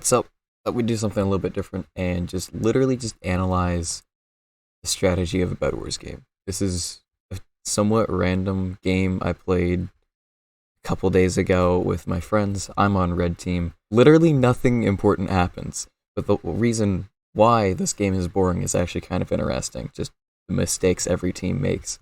So thought we'd do something a little bit different and just literally just analyze the strategy of a Bed Wars game. This is a somewhat random game I played a couple days ago with my friends. I'm on red team. Literally nothing important happens, but the reason why this game is boring is actually kind of interesting. Just the mistakes every team makes.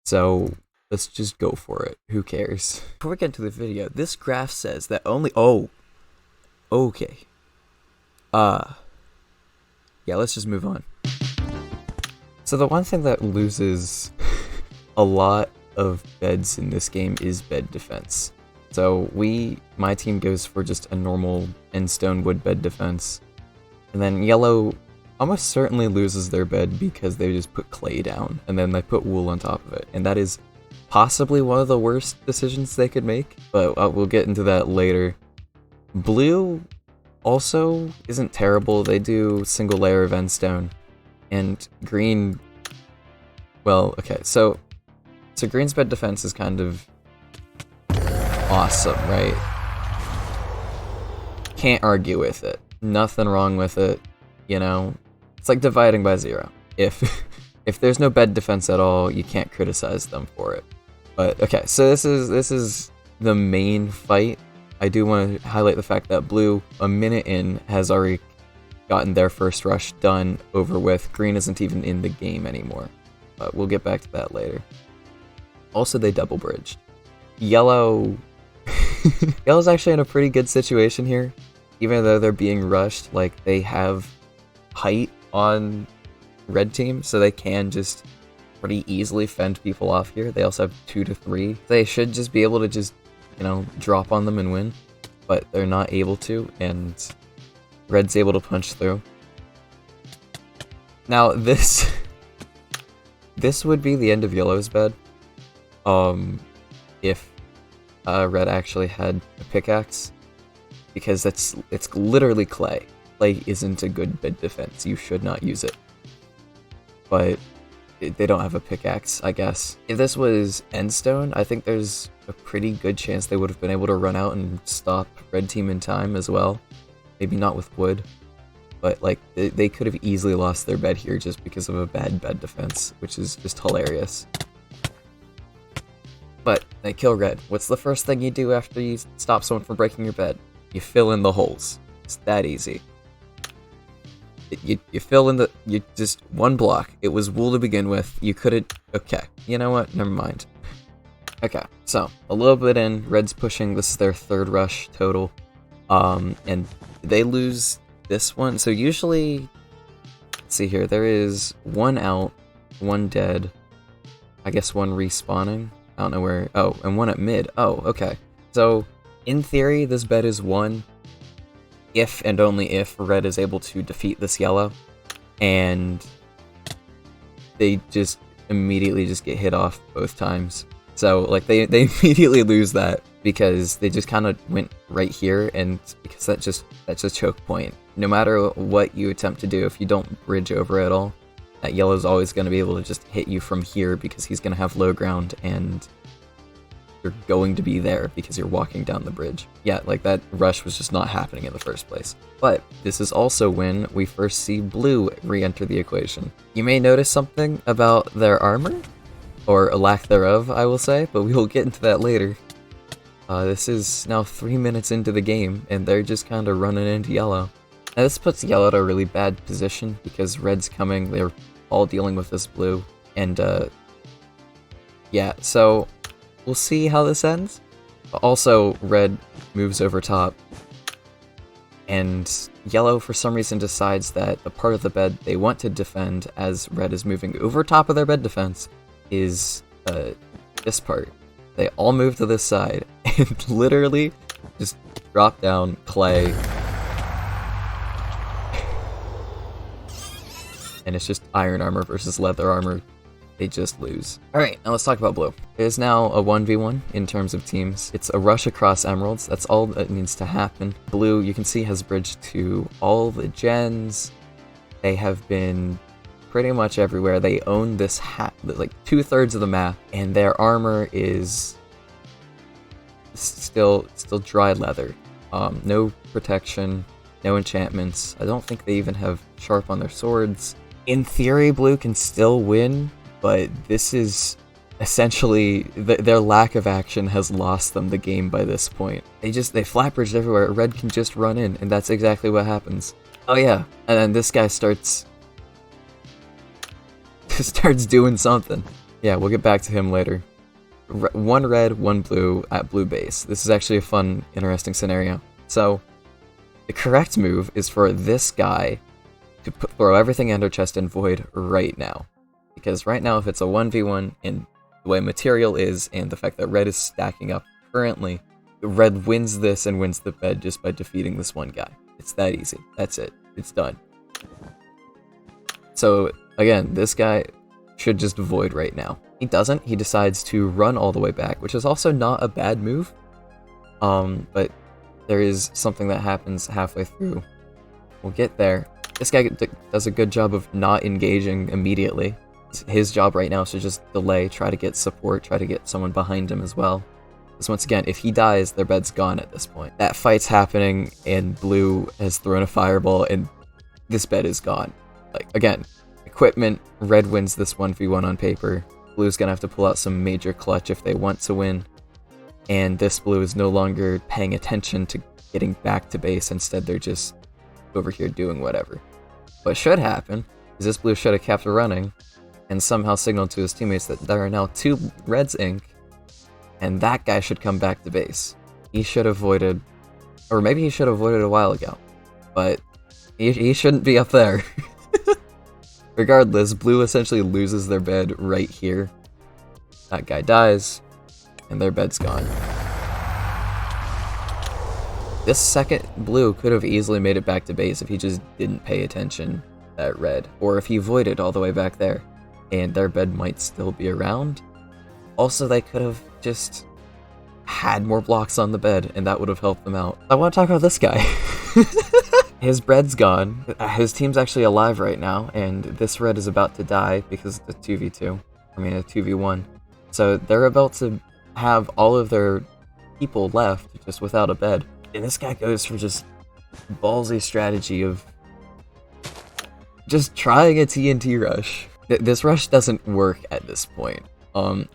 So let's just go for it. Who cares? Before we get into the video, this graph says that only... Oh. Okay. Yeah, let's just move on. So the one thing that loses a lot of beds in this game is bed defense. So my team goes for just a normal end stone wood bed defense. And then yellow almost certainly loses their bed because they just put clay down and then they put wool on top of it. And that is possibly one of the worst decisions they could make, but we'll get into that later. Blue also isn't terrible. They do single layer of end stone. And green, well, okay, so green's bed defense is kind of awesome, right? Can't argue with it. Nothing wrong with it, you know? It's like dividing by zero. If there's no bed defense at all, you can't criticize them for it. But okay, so this is the main fight. I do want to highlight the fact that blue, a minute in, has already gotten their first rush done, over with. Green isn't even in the game anymore, but we'll get back to that later. Also, they double bridged. Yellow's actually in a pretty good situation here, even though they're being rushed. Like, they have height on red team, so they can just pretty easily fend people off here. They also have 2 to 3. They should just be able to just, you know, drop on them and win, but they're not able to, and red's able to punch through. Now this would be the end of yellow's bed, if red actually had a pickaxe, because it's literally clay. Clay isn't a good bed defense. You should not use it. But they don't have a pickaxe, I guess. If this was endstone, I think there's a pretty good chance they would have been able to run out and stop red team in time as well. Maybe not with wood, but like they could have easily lost their bed here just because of a bad bed defense, which is just hilarious. But they kill red. What's the first thing you do after you stop someone from breaking your bed? You fill in the holes. It's that easy. You fill in you just one block. It was wool to begin with. You couldn't. Okay, you know what? Never mind. Okay, so a little bit in. Red's pushing. This is their third rush total, and they lose this one. So usually, let's see here. There is one out, one dead. I guess one respawning. I don't know where. Oh, and one at mid. Oh, okay. So in theory, this bed is won if and only if red is able to defeat this yellow, and they just immediately just get hit off both times. So like they immediately lose that because they just kind of went right here, and because that's a choke point. No matter what you attempt to do, if you don't bridge over at all, that yellow's always going to be able to just hit you from here because he's going to have low ground and you're going to be there because you're walking down the bridge. Yeah, like that rush was just not happening in the first place. But this is also when we first see blue re-enter the equation. You may notice something about their armor, or a lack thereof, I will say, but we will get into that later. This is now 3 minutes into the game, and they're just kind of running into yellow. Now this puts yellow at a really bad position because red's coming, they're all dealing with this blue, and yeah, so we'll see how this ends. Also, red moves over top, and yellow for some reason decides that the part of the bed they want to defend as red is moving over top of their bed defense is this part. They all move to this side and literally just drop down clay. And it's just iron armor versus leather armor. They just lose. Alright, now let's talk about blue. It is now a 1v1 in terms of teams. It's a rush across emeralds. That's all that needs to happen. Blue, you can see, has bridged to all the gens. They have been pretty much everywhere. They own this like 2/3 of the map, and their armor is still dry leather. No protection. no enchantments. I don't think they even have sharp on their swords. In theory, blue can still win, but this is essentially their lack of action has lost them the game by this point. They flappers everywhere. Red can just run in, and that's exactly what happens. Oh yeah, and then this guy starts doing something. Yeah, we'll get back to him later. One red, one blue at blue base. This is actually a fun, interesting scenario. So, the correct move is for this guy to throw everything under chest and void right now. Because right now, if it's a 1v1, and the way material is, and the fact that red is stacking up currently, red wins this and wins the bed just by defeating this one guy. It's that easy. That's it. It's done. So, again, this guy should just void right now. He doesn't. He decides to run all the way back, which is also not a bad move. But there is something that happens halfway through. We'll get there. This guy does a good job of not engaging immediately. His job right now is to just delay, try to get support, try to get someone behind him as well. Because once again, if he dies, their bed's gone at this point. That fight's happening, and blue has thrown a fireball, and this bed is gone. Like, again, equipment, red wins this 1v1 on paper. Blue's gonna have to pull out some major clutch if they want to win. And this blue is no longer paying attention to getting back to base. Instead, they're just over here doing whatever. What should happen is this blue should have kept running and somehow signaled to his teammates that there are now 2 reds ink, and that guy should come back to base. He should have voided, or maybe he should have voided a while ago, but he shouldn't be up there. Regardless, blue essentially loses their bed right here. That guy dies, and their bed's gone. This second blue could have easily made it back to base if he just didn't pay attention at red, or if he voided all the way back there, and their bed might still be around. Also, they could have just had more blocks on the bed, and that would have helped them out. I want to talk about this guy. His bread's gone. His team's actually alive right now, and this red is about to die because it's a 2v2. I mean, a 2v1. So they're about to have all of their people left just without a bed. And this guy goes for just ballsy strategy of just trying a TNT rush. This rush doesn't work at this point.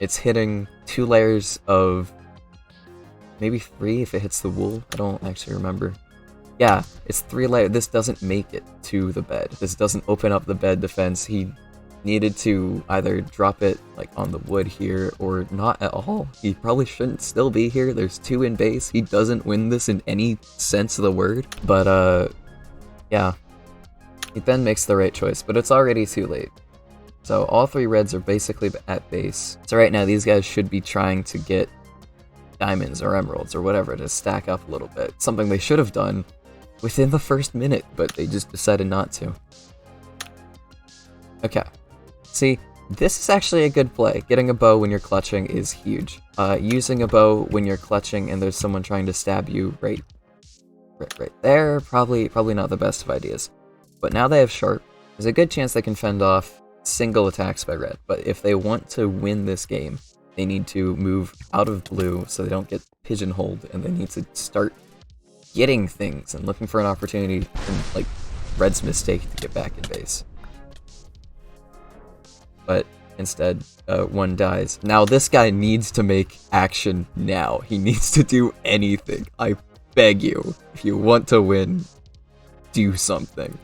It's hitting 2 layers of maybe 3 if it hits the wool. I don't actually remember. Yeah, it's 3 layers. This doesn't make it to the bed. This doesn't open up the bed defense. He needed to either drop it like on the wood here or not at all. He probably shouldn't still be here. There's 2 in base. He doesn't win this in any sense of the word. But yeah, he then makes the right choice, but it's already too late. So all 3 reds are basically at base. So right now these guys should be trying to get diamonds or emeralds or whatever to stack up a little bit. Something they should have done within the first minute, but they just decided not to. Okay. See, this is actually a good play. Getting a bow when you're clutching is huge. Using a bow when you're clutching and there's someone trying to stab you right there, probably not the best of ideas. But now they have sharp. There's a good chance they can fend off single attacks by red. But if they want to win this game, they need to move out of blue so they don't get pigeonholed, and they need to start getting things and looking for an opportunity from, like, red's mistake to get back in base. But instead, one dies. Now this guy needs to make action now. He needs to do anything. I beg you. If you want to win, do something.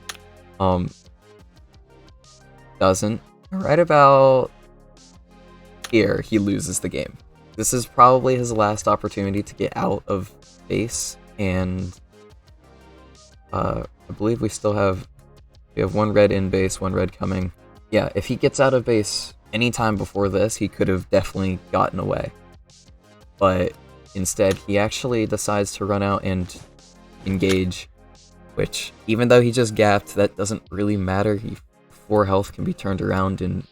Doesn't. Right about here, he loses the game. This is probably his last opportunity to get out of base, and I believe we have 1 red in base, 1 red coming. Yeah, if he gets out of base anytime before this, he could have definitely gotten away. But instead, he actually decides to run out and engage, which, even though he just gapped, that doesn't really matter. 4 health can be turned around in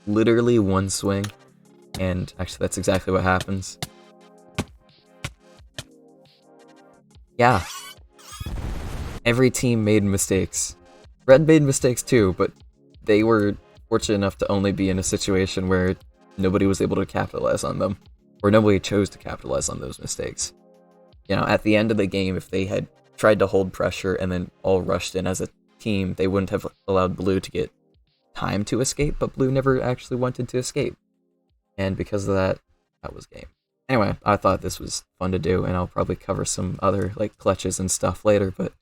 literally 1 swing, and actually that's exactly what happens. Yeah. Every team made mistakes. Red made mistakes too, but they were fortunate enough to only be in a situation where nobody was able to capitalize on them, or nobody chose to capitalize on those mistakes. You know, at the end of the game, if they had tried to hold pressure and then all rushed in as a team, they wouldn't have allowed blue to get time to escape, but blue never actually wanted to escape. And because of that, that was game. Anyway, I thought this was fun to do, and I'll probably cover some other like clutches and stuff later, but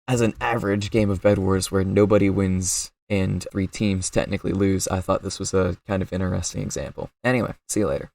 as an average game of Bed Wars where nobody wins and 3 teams technically lose, I thought this was a kind of interesting example. Anyway, see you later.